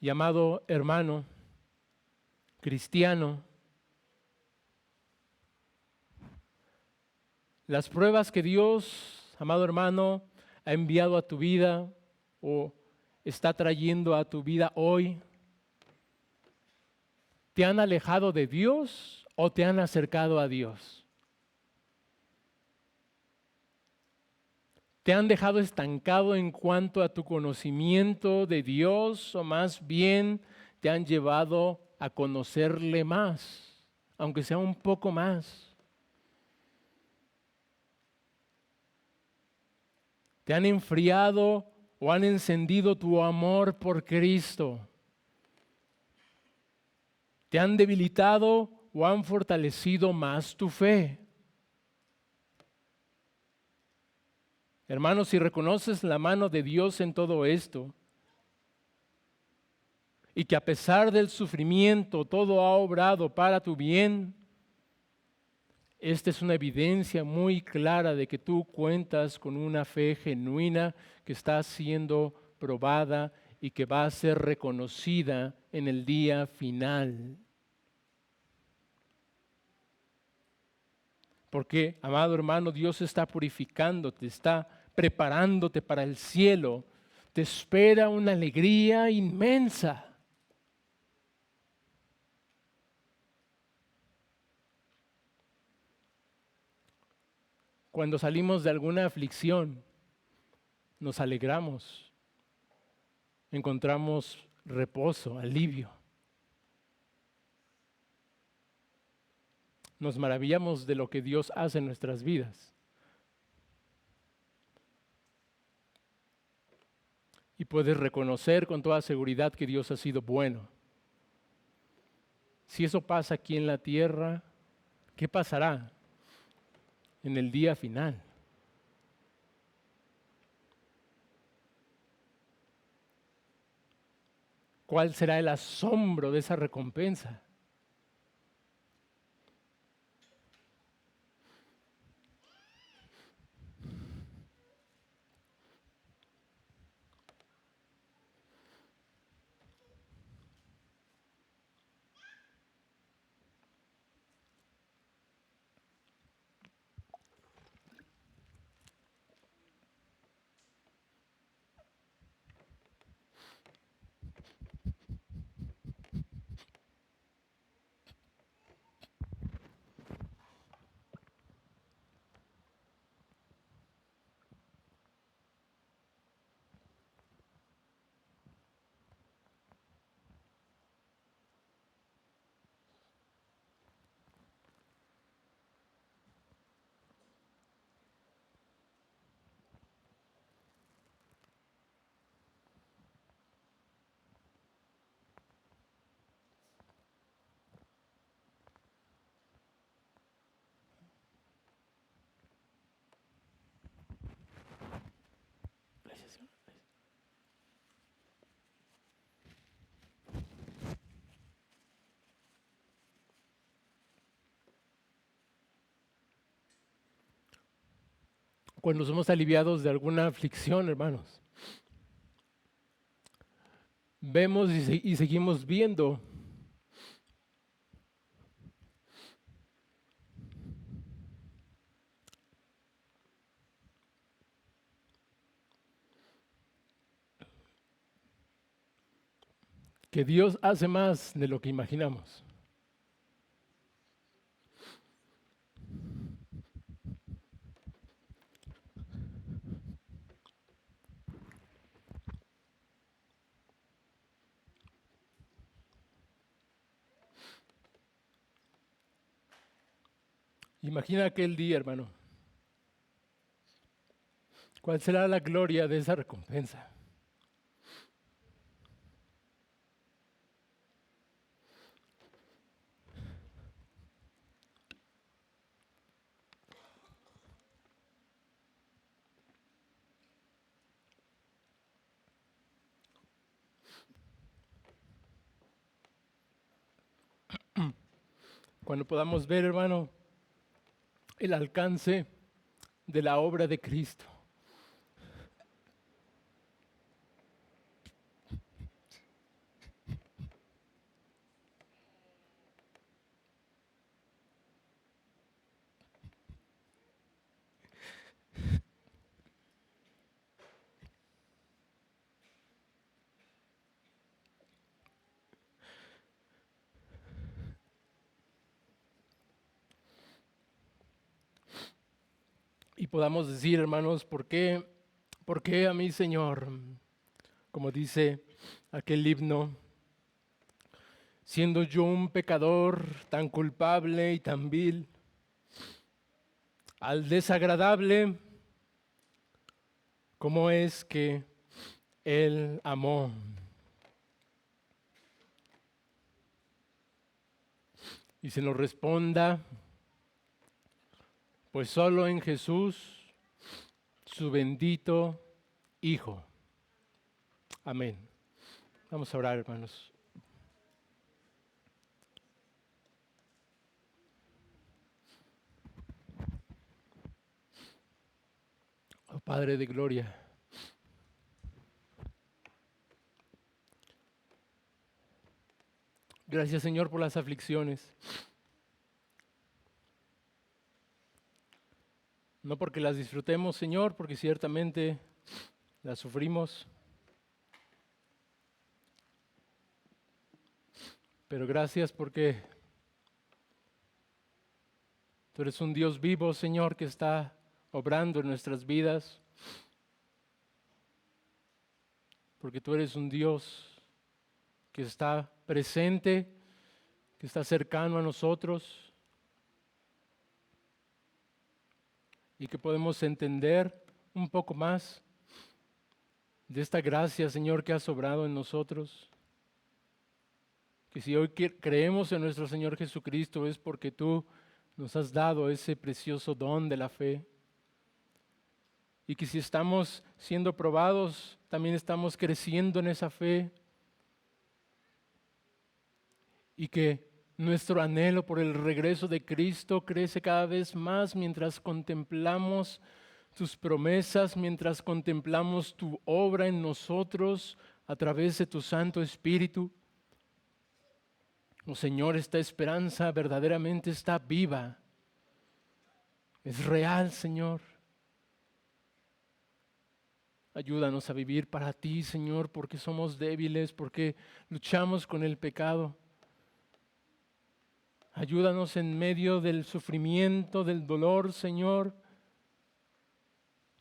Y amado hermano, cristiano, las pruebas que Dios, amado hermano, ha enviado a tu vida o está trayendo a tu vida hoy, ¿te han alejado de Dios o te han acercado a Dios? ¿Te han dejado estancado en cuanto a tu conocimiento de Dios o más bien te han llevado a conocerle más, aunque sea un poco más? ¿Te han enfriado o han encendido tu amor por Cristo? ¿Te han debilitado o han fortalecido más tu fe? Hermanos, si reconoces la mano de Dios en todo esto y que a pesar del sufrimiento todo ha obrado para tu bien, esta es una evidencia muy clara de que tú cuentas con una fe genuina que está siendo probada y que va a ser reconocida en el día final. Porque, amado hermano, Dios está purificándote, está preparándote para el cielo. Te espera una alegría inmensa. Cuando salimos de alguna aflicción, nos alegramos, encontramos reposo, alivio. Nos maravillamos de lo que Dios hace en nuestras vidas. Y puedes reconocer con toda seguridad que Dios ha sido bueno. Si eso pasa aquí en la tierra, ¿qué pasará en el día final? ¿Cuál será el asombro de esa recompensa? cuando somos aliviados de alguna aflicción, hermanos, vemos y seguimos viendo que Dios hace más de lo que imaginamos. Imagina aquel día, hermano. ¿Cuál será la gloria de esa recompensa? Cuando podamos ver, hermano, el alcance de la obra de Cristo. Y podamos decir, hermanos, por qué a mí, Señor? Como dice aquel himno, siendo yo un pecador tan culpable y tan vil, al desagradable, ¿cómo es que Él amó? Y se nos responda, pues solo en Jesús, su bendito Hijo. Amén. Vamos a orar, hermanos. Oh Padre de gloria, gracias, Señor, por las aflicciones. No porque las disfrutemos, Señor, porque ciertamente las sufrimos. Pero gracias porque tú eres un Dios vivo, Señor, que está obrando en nuestras vidas. Porque tú eres un Dios que está presente, que está cercano a nosotros y que podemos entender un poco más de esta gracia, Señor, que ha sobrado en nosotros. Que si hoy creemos en nuestro Señor Jesucristo es porque tú nos has dado ese precioso don de la fe. Y que si estamos siendo probados, también estamos creciendo en esa fe. Y que nuestro anhelo por el regreso de Cristo crece cada vez más mientras contemplamos tus promesas, mientras contemplamos tu obra en nosotros a través de tu Santo Espíritu. Oh Señor, esta esperanza verdaderamente está viva. Es real, Señor. Ayúdanos a vivir para ti, Señor, porque somos débiles, porque luchamos con el pecado. Ayúdanos en medio del sufrimiento, del dolor, Señor,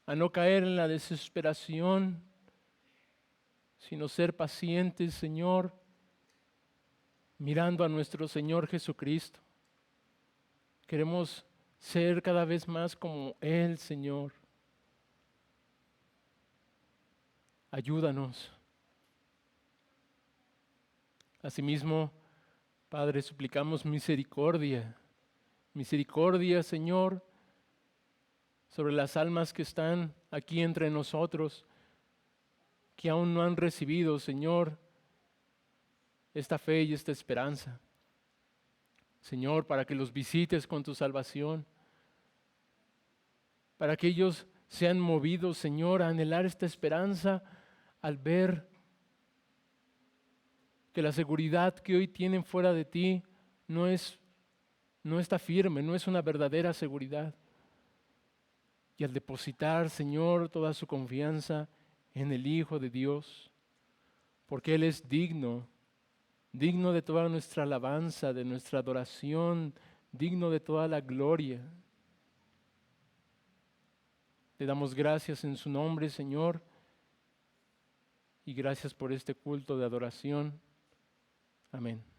a no caer en la desesperación, sino ser pacientes, Señor, mirando a nuestro Señor Jesucristo. Queremos ser cada vez más como Él, Señor. Ayúdanos. Asimismo, Padre, suplicamos misericordia. Misericordia, Señor, sobre las almas que están aquí entre nosotros, que aún no han recibido, Señor, esta fe y esta esperanza. Señor, para que los visites con tu salvación, para que ellos sean movidos, Señor, a anhelar esta esperanza al ver que la seguridad que hoy tienen fuera de ti no está firme, no es una verdadera seguridad. Y al depositar, Señor, toda su confianza en el Hijo de Dios, porque Él es digno de toda nuestra alabanza, de nuestra adoración, digno de toda la gloria. Te damos gracias en su nombre, Señor, y gracias por este culto de adoración. Amén.